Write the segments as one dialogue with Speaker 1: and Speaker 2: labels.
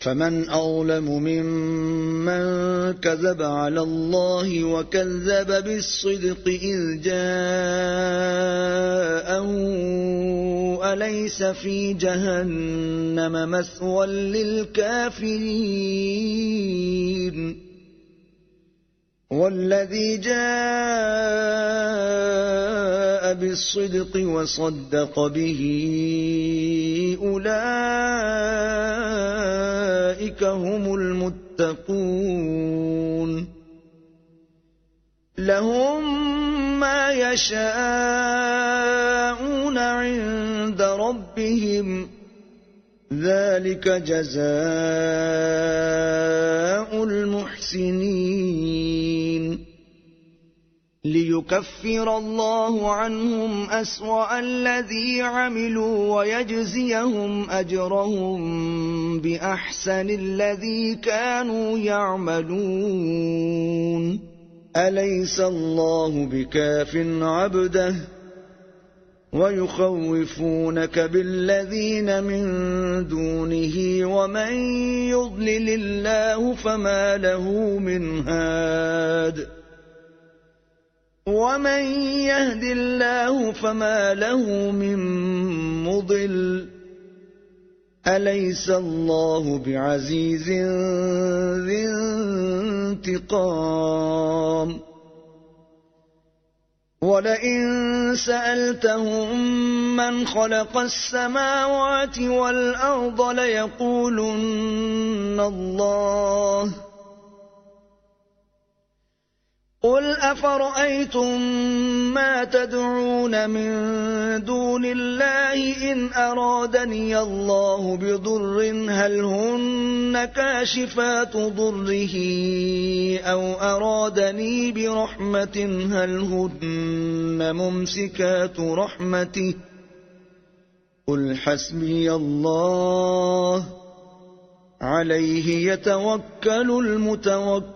Speaker 1: فمن أظلم ممن كذب على الله وكذب بالصدق إذ جاءه أليس في جهنم مثوى للكافرين والذي جاء بالصدق وصدق به أولئك هم المتقون لهم ما يشاءون عند ربهم ذلك جزاء المحسنين ليكفر الله عنهم أسوأ الذي عملوا ويجزيهم أجرهم بأحسن الذي كانوا يعملون أليس الله بكاف عبده ويخوفونك بالذين من دونه ومن يضلل الله فما له من هاد ومن يهد الله فما له من مضل أليس الله بعزيز ذي انتقام ولئن سألتهم من خلق السماوات والأرض ليقولن الله قل أفرأيتم ما تدعون من دون الله إن أرادني الله بضر هل هن كاشفات ضره أو أرادني برحمة هل هن ممسكات رحمته قل حسبي الله عليه يتوكل المتوكلون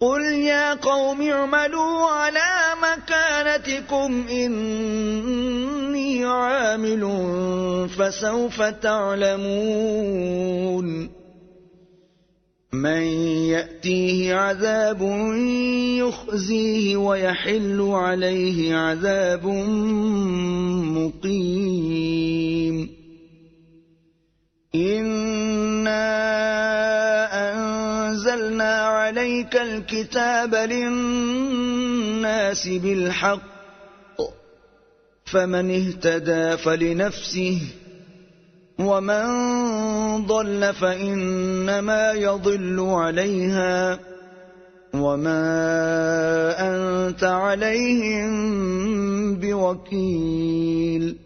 Speaker 1: قل يا قوم اعملوا على مكانتكم إني عامل فسوف تعلمون من يأتيه عذاب يخزيه ويحل عليه عذاب مقيم إنا أنزلنا عليك الكتاب للناس بالحق فمن اهتدى فلنفسه ومن ضل فإنما يضل عليها وما أنت عليهم بوكيل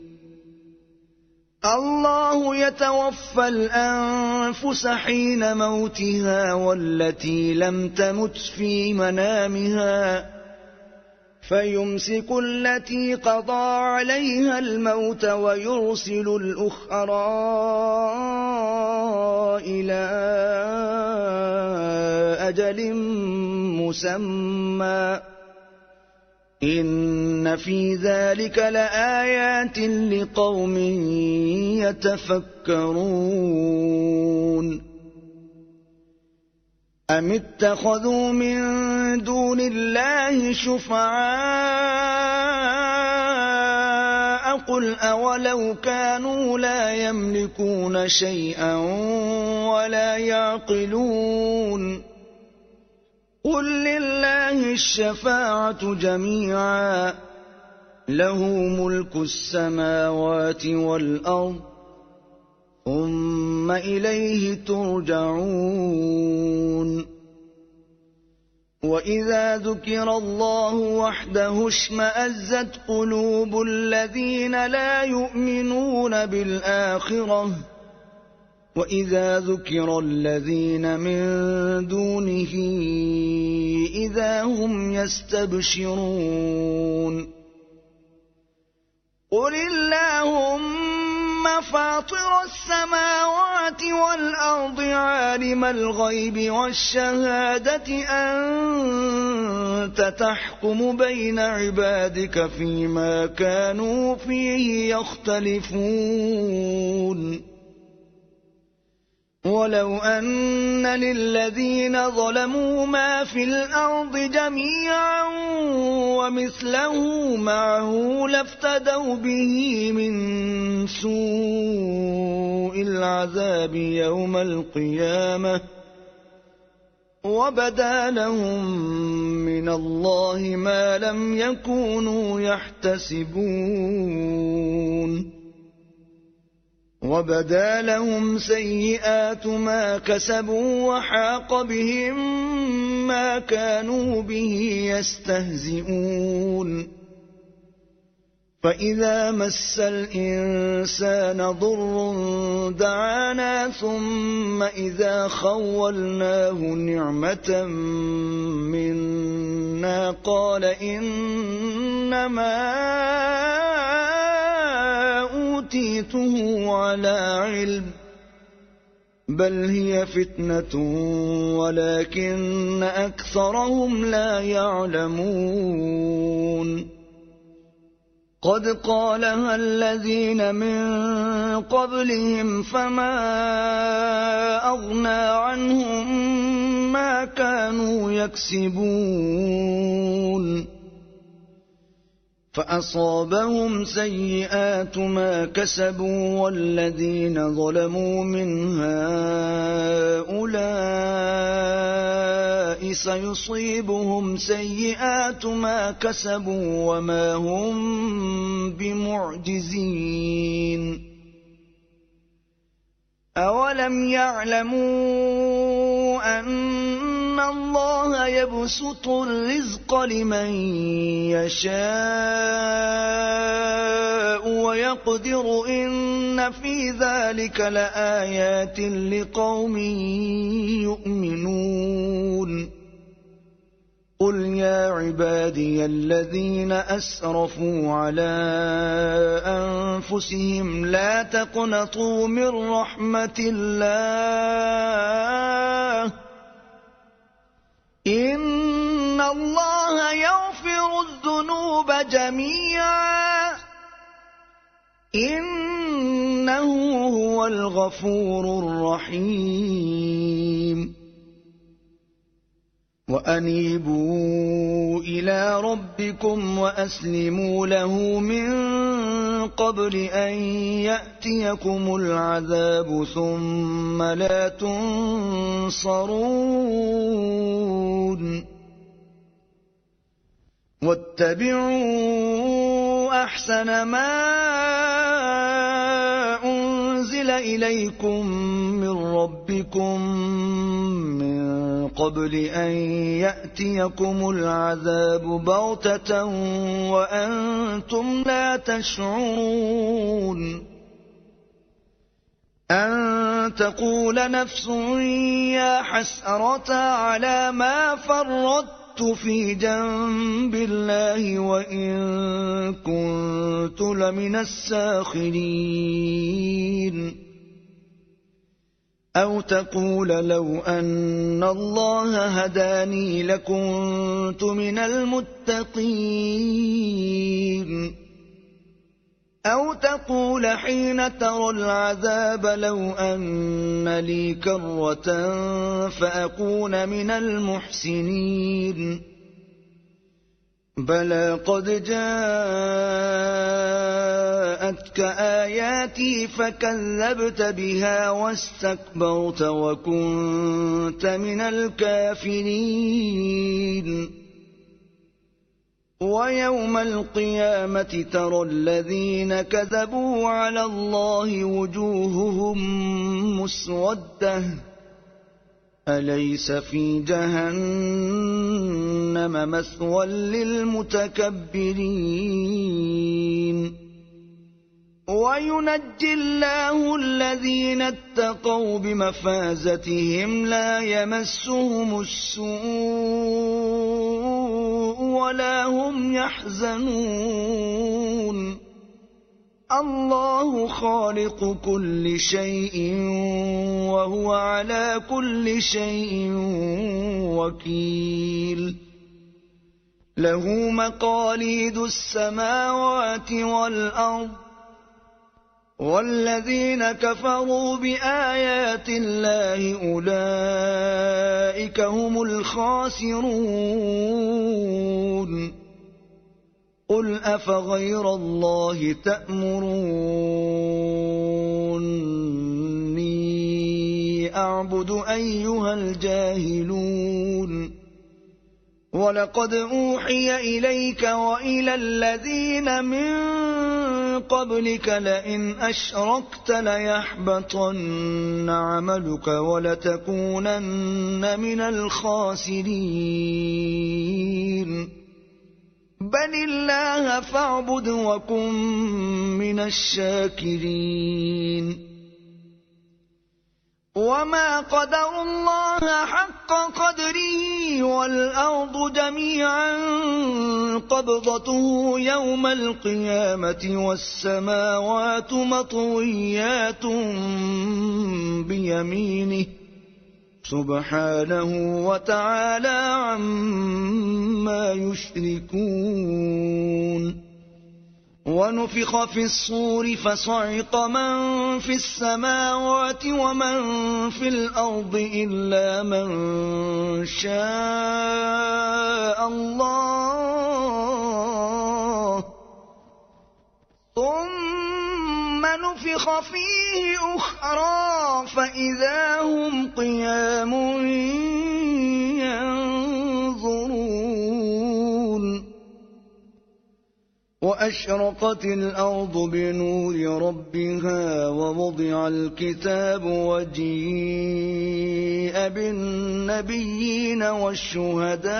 Speaker 1: الله يتوفى الأنفس حين موتها والتي لم تمت في منامها فيمسك التي قضى عليها الموت ويرسل الأخرى إلى أجل مسمى إن في ذلك لآيات لقوم يتفكرون أم اتخذوا من دون الله شفعاء قل أولو كانوا لا يملكون شيئا ولا يعقلون قل لله الشفاعة جميعا له ملك السماوات والأرض ثم إليه ترجعون وإذا ذكر الله وحده اشمأزت قلوب الذين لا يؤمنون بالآخرة وإذا ذكر الذين من دونه إذا هم يستبشرون قل اللهم يا فاطر السماوات والأرض عالم الغيب والشهادة أنت تحكم بين عبادك فيما كانوا فيه يختلفون ولو أن للذين ظلموا ما في الأرض جميعا ومثله معه لافتدوا به من سوء العذاب يوم القيامة وبدا لهم من الله ما لم يكونوا يحتسبون وبدا لهم سيئات ما كسبوا وحاق بهم ما كانوا به يستهزئون فإذا مس الإنسان ضر دعانا ثم إذا خولناه نعمة منا قال إنما أوتيته على علم بل هي فتنة ولكن أكثرهم لا يعلمون قد قالها الذين من قبلهم فما أغنى عنهم ما كانوا يكسبون فأصابهم سيئات ما كسبوا والذين ظلموا من هؤلاء سيصيبهم سيئات ما كسبوا وما هم بمعجزين أولم يعلموا أن الله يبسط الرزق لمن يشاء ويقدر إن في ذلك لآيات لقوم يؤمنون قل يا عبادي الذين أسرفوا على أنفسهم لا تقنطوا من رحمة الله إن الله يغفر الذنوب جميعا إنه هو الغفور الرحيم وأنيبوا إلى ربكم وأسلموا له من قبل أن يأتيكم العذاب ثم لا تنصرون واتبعوا أحسن ما أنزل إليكم من ربكم من قبل أن يأتيكم العذاب بغتة وأنتم لا تشعرون أن تقول نفس يا حسرة على ما فرطت في جنب الله وإن كنت لمن الساخرين أو تقول لو أن الله هداني لكنت من المتقين أو تقول حين ترى العذاب لو أن لي كرة فأكون من المحسنين بلى قد جاءتك آياتي فكذبت بها واستكبرت وكنت من الكافرين ويوم القيامة ترى الذين كذبوا على الله وجوههم مسودة أليس في جهنم مثوى للمتكبرين وينجي الله الذين اتقوا بمفازتهم لا يمسهم السوء ولا هم يحزنون الله خالق كل شيء وهو على كل شيء وكيل. له مقاليد السماوات والأرض، والذين كفروا بآيات الله أولئك هم الخاسرون. قل أفغير الله تأمروني أعبد أيها الجاهلون. ولقد أوحي إليك وإلى الذين من قبلك لئن أشركت ليحبطن عملك ولتكونن من الخاسرين. بل الله فاعبد وكن من الشاكرين. وما قدروا الله حق قدره والأرض جميعا قبضته يوم القيامة والسماوات مطويات بيمينه سبحانه وتعالى عما يشركون. ونفخ في الصور فصعق من في السماوات ومن في الأرض إلا من شاء الله، ثم نفخ فيه أخرى فإذا هم قيام ينظرون. وأشرقت الأرض بنور ربها ووضع الكتاب وجيء بالنبيين والشهداء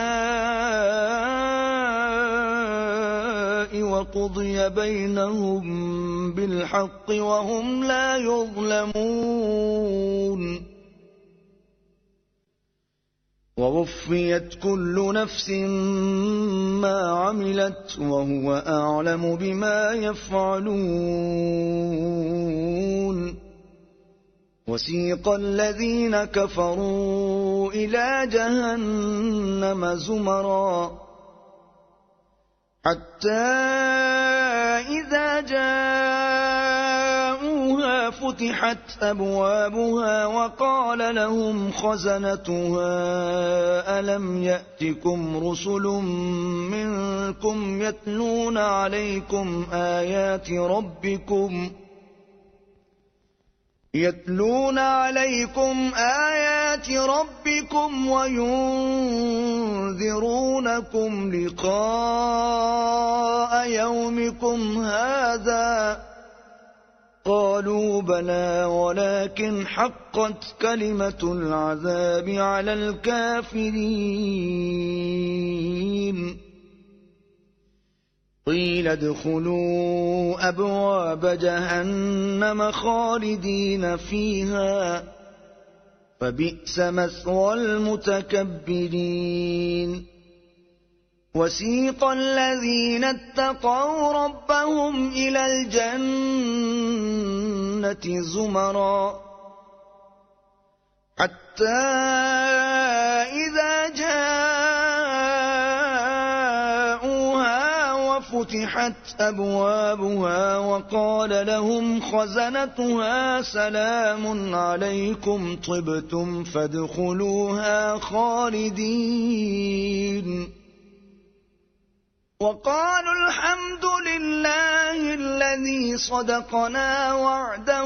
Speaker 1: وقضي بينهم بالحق وهم لا يظلمون. ووفيت كل نفس ما عملت وهو أعلم بما يفعلون. وسيق الذين كفروا إلى جهنم زمرا حتى إذا جاءوها فتحت أبوابها وقال لهم خزنتها ألم يأتكم رسل منكم يتلون عليكم آيات ربكم وينذرونكم لقاء يومكم هذا. قالوا بلى ولكن حقت كلمة العذاب على الكافرين. قيل ادخلوا أبواب جهنم خالدين فيها فبئس مثوى المتكبرين. وسيق الذين اتقوا ربهم إلى الجنة زمرا حتى إذا جاءوها وفتحت أبوابها وقال لهم خزنتها سلام عليكم طبتم فادخلوها خالدين. وقالوا الحمد لله الذي صدقنا وعده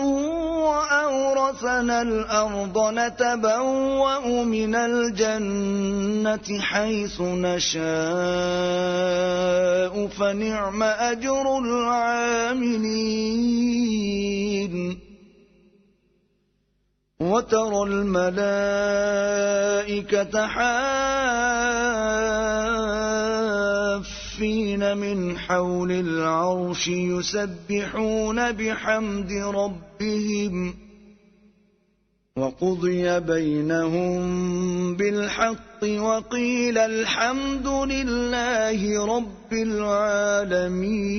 Speaker 1: وأورثنا الأرض نتبوأ من الجنة حيث نشاء فنعم أجر العاملين. وترى الملائكة حافين من حول العرش يسبحون بحمد ربهم وقضي بينهم بالحق وقيل الحمد لله رب العالمين.